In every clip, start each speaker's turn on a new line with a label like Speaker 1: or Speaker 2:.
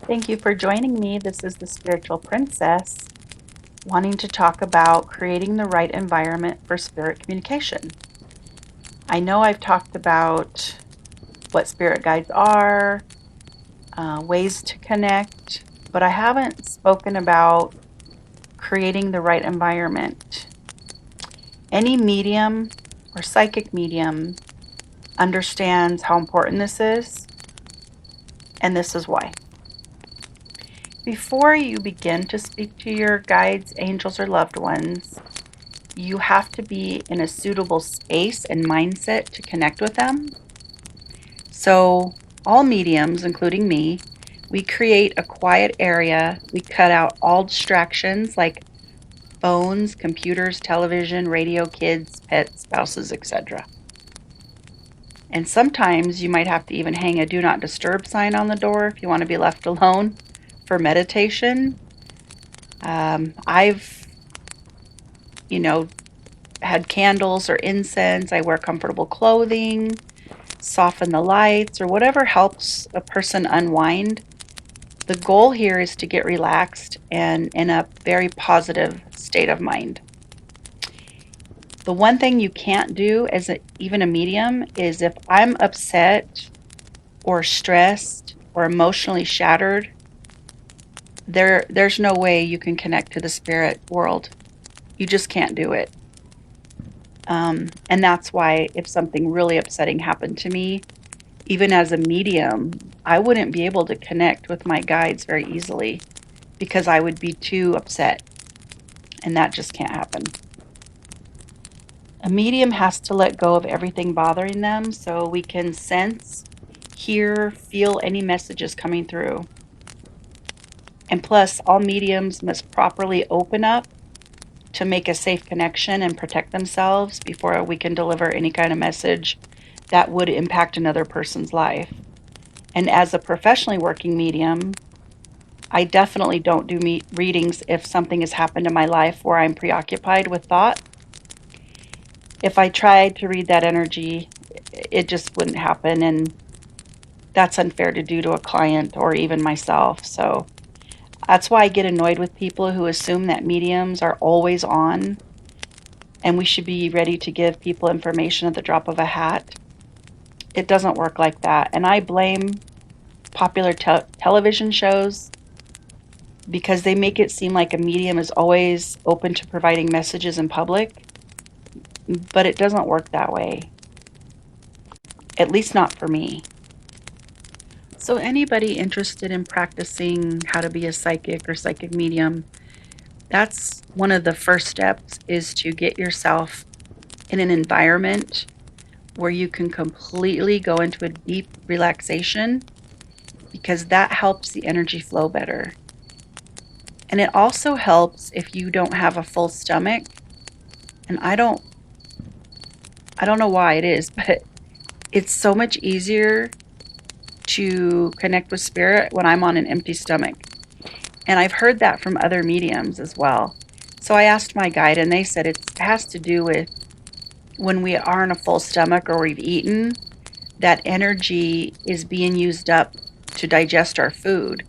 Speaker 1: Thank you for joining me. This is the Spiritual Princess, wanting to talk about creating the right environment for spirit communication. I know I've talked about what spirit guides are, ways to connect, but I haven't spoken about creating the right environment. Any medium or psychic medium understands how important this is, and this is why. Before you begin to speak to your guides, angels, or loved ones, you have to be in a suitable space and mindset to connect with them. So, all mediums, including me, we create a quiet area. We cut out all distractions like phones, computers, television, radio, kids, pets, spouses, etc. And sometimes you might have to even hang a do not disturb sign on the door if you want to be left alone for meditation. I've, you know, had candles or incense. I wear comfortable clothing, soften the lights, or whatever helps a person unwind. The goal here is to get relaxed and in a very positive state of mind. The one thing you can't do as even a medium is if I'm upset or stressed or emotionally shattered, there's no way you can connect to the spirit world. You just can't do it. And that's why if something really upsetting happened to me, even as a medium, I wouldn't be able to connect with my guides very easily because I would be too upset, and that just can't happen. A medium has to let go of everything bothering them so we can sense, hear, feel any messages coming through. And plus, all mediums must properly open up to make a safe connection and protect themselves before we can deliver any kind of message that would impact another person's life. And as a professionally working medium, I definitely don't do readings if something has happened in my life where I'm preoccupied with thought. If I tried to read that energy, it just wouldn't happen. And that's unfair to do to a client or even myself. So that's why I get annoyed with people who assume that mediums are always on and we should be ready to give people information at the drop of a hat. It doesn't work like that. And I blame popular television shows because they make it seem like a medium is always open to providing messages in public, but it doesn't work that way, at least not for me. So, anybody interested in practicing how to be a psychic or psychic medium, that's one of the first steps is to get yourself in an environment where you can completely go into a deep relaxation because that helps the energy flow better. And it also helps if you don't have a full stomach. And I don't know why it is, but it's so much easier to connect with spirit when I'm on an empty stomach. And I've heard that from other mediums as well. So I asked my guide and they said it has to do with when we are in a full stomach or we've eaten, that energy is being used up to digest our food.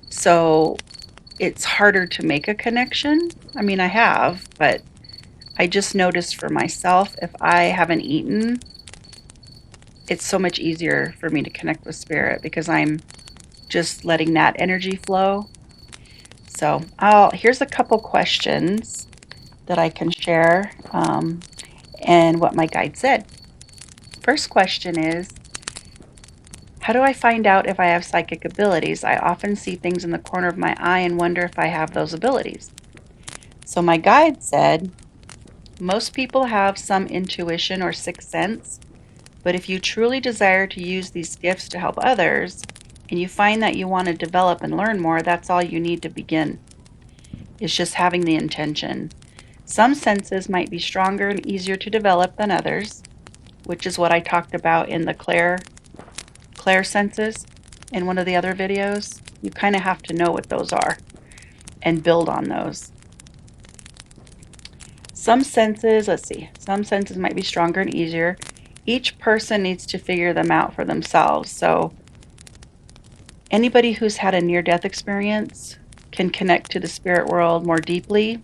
Speaker 1: So it's harder to make a connection. I mean, I have, but I just noticed for myself, if I haven't eaten, it's so much easier for me to connect with spirit because I'm just letting that energy flow. So here's a couple questions that I can share and what my guide said. First question is, how do I find out if I have psychic abilities? I often see things in the corner of my eye and wonder if I have those abilities. So my guide said, most people have some intuition or sixth sense, but if you truly desire to use these gifts to help others, and you find that you want to develop and learn more, that's all you need to begin. It's just having the intention. Some senses might be stronger and easier to develop than others, which is what I talked about in the Claire senses in one of the other videos. You kind of have to know what those are and build on those. Some senses might be stronger and easier. Each person needs to figure them out for themselves. So Anybody who's had a near-death experience can connect to the spirit world more deeply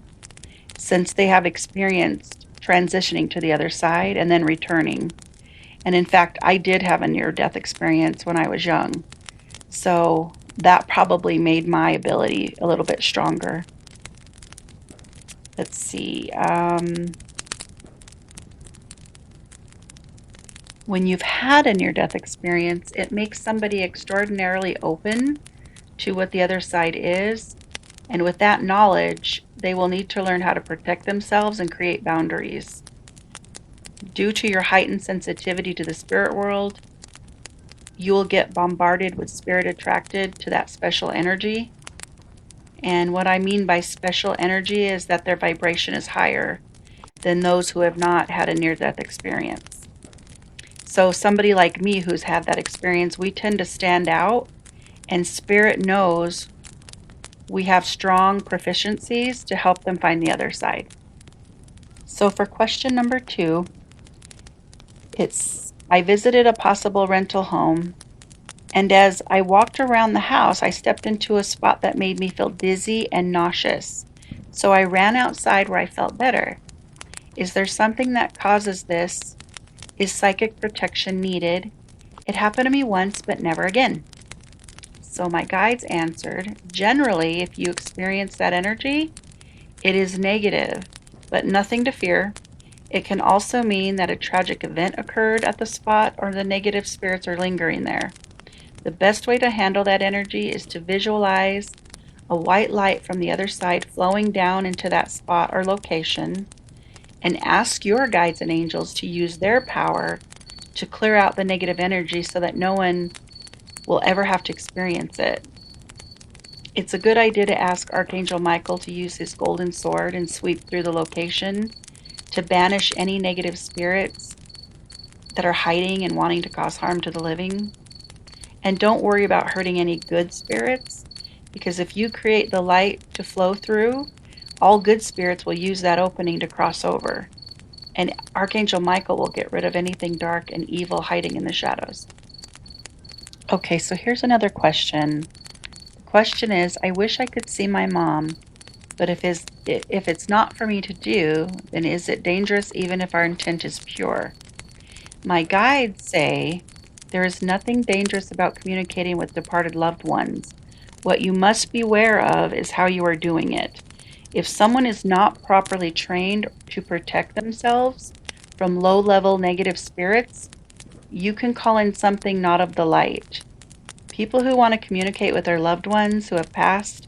Speaker 1: since they have experienced transitioning to the other side and then returning. And in fact, I did have a near-death experience when I was young. So that probably made my ability a little bit stronger. Let's see. When you've had a near-death experience, it makes somebody extraordinarily open to what the other side is. And with that knowledge, they will need to learn how to protect themselves and create boundaries. Due to your heightened sensitivity to the spirit world, you will get bombarded with spirit attracted to that special energy. And what I mean by special energy is that their vibration is higher than those who have not had a near death experience. So, somebody like me who's had that experience, we tend to stand out, and spirit knows we have strong proficiencies to help them find the other side. So, for question number 2, it's I visited a possible rental home, and as I walked around the house, I stepped into a spot that made me feel dizzy and nauseous. So I ran outside where I felt better. Is there something that causes this? Is psychic protection needed? It happened to me once, but never again. So my guides answered, generally, if you experience that energy, it is negative, but nothing to fear. It can also mean that a tragic event occurred at the spot or the negative spirits are lingering there. The best way to handle that energy is to visualize a white light from the other side flowing down into that spot or location, and ask your guides and angels to use their power to clear out the negative energy so that no one will ever have to experience it. It's a good idea to ask Archangel Michael to use his golden sword and sweep through the location to banish any negative spirits that are hiding and wanting to cause harm to the living. And don't worry about hurting any good spirits, because if you create the light to flow through, all good spirits will use that opening to cross over. And Archangel Michael will get rid of anything dark and evil hiding in the shadows. Okay, so here's another question. The question is, I wish I could see my mom, but if it's not for me to do, then is it dangerous even if our intent is pure? My guides say there is nothing dangerous about communicating with departed loved ones. What you must beware of is how you are doing it. If someone is not properly trained to protect themselves from low-level negative spirits, you can call in something not of the light. People who want to communicate with their loved ones who have passed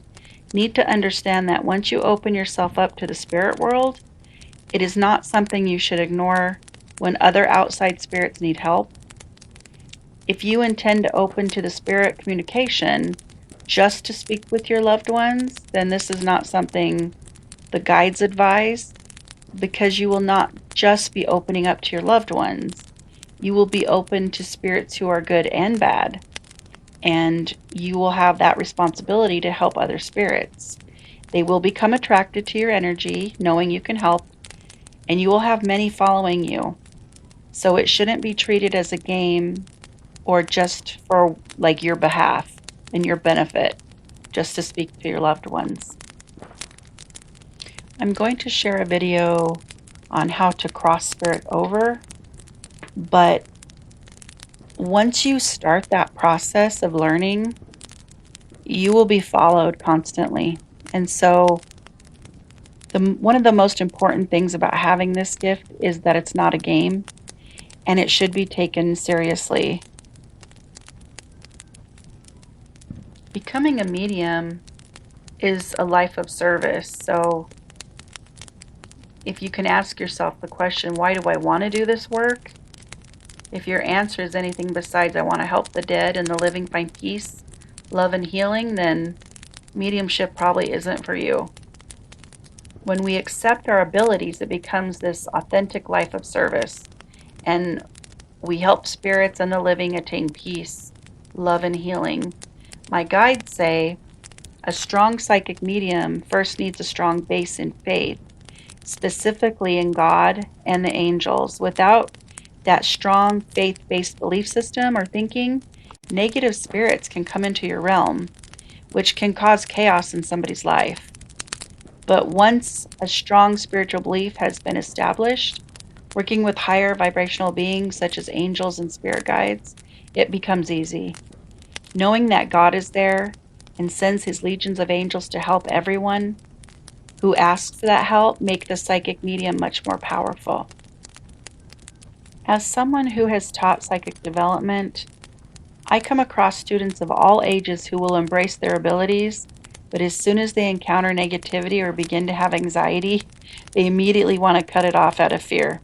Speaker 1: need to understand that once you open yourself up to the spirit world, it is not something you should ignore when other outside spirits need help. If you intend to open to the spirit communication just to speak with your loved ones, then this is not something the guides advise, because you will not just be opening up to your loved ones. You will be open to spirits who are good and bad, and you will have that responsibility to help other spirits. They will become attracted to your energy, knowing you can help, and you will have many following you. So it shouldn't be treated as a game or just for like your behalf and your benefit, just to speak to your loved ones. I'm going to share a video on how to cross spirit over, but once you start that process of learning, you will be followed constantly. And so one of the most important things about having this gift is that it's not a game and it should be taken seriously. Becoming a medium is a life of service. So if you can ask yourself the question, why do I want to do this work? If your answer is anything besides, I want to help the dead and the living find peace, love, and healing, then mediumship probably isn't for you. When we accept our abilities, it becomes this authentic life of service, and we help spirits and the living attain peace, love, and healing. My guides say a strong psychic medium first needs a strong base in faith, specifically in God and the angels. Without that strong faith-based belief system or thinking, negative spirits can come into your realm, which can cause chaos in somebody's life. But once a strong spiritual belief has been established, working with higher vibrational beings such as angels and spirit guides, it becomes easy. Knowing that God is there and sends his legions of angels to help everyone who asks for that help make the psychic medium much more powerful. As someone who has taught psychic development, I come across students of all ages who will embrace their abilities, but as soon as they encounter negativity or begin to have anxiety, they immediately want to cut it off out of fear.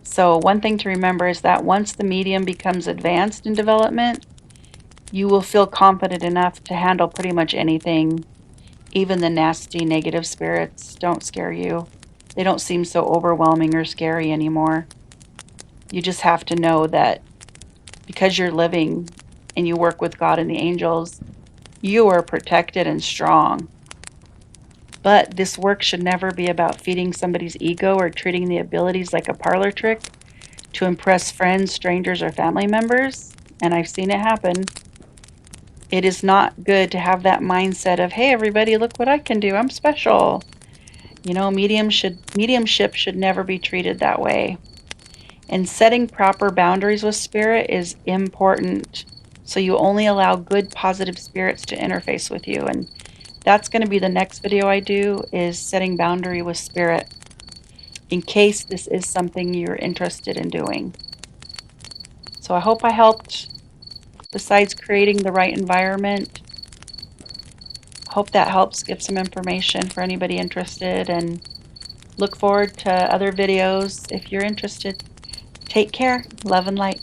Speaker 1: So, one thing to remember is that once the medium becomes advanced in development, you will feel confident enough to handle pretty much anything. Even the nasty negative spirits don't scare you. They don't seem so overwhelming or scary anymore. You just have to know that because you're living and you work with God and the angels, you are protected and strong. But this work should never be about feeding somebody's ego or treating the abilities like a parlor trick to impress friends, strangers, or family members. And I've seen it happen. It is not good to have that mindset of, hey, everybody, look what I can do. I'm special. Mediumship should never be treated that way. And setting proper boundaries with spirit is important. So you only allow good positive spirits to interface with you. And that's going to be the next video I do, is setting boundary with spirit, in case this is something you're interested in doing. So I hope I helped. Besides creating the right environment, hope that helps give some information for anybody interested, and look forward to other videos if you're interested. Take care. Love and light.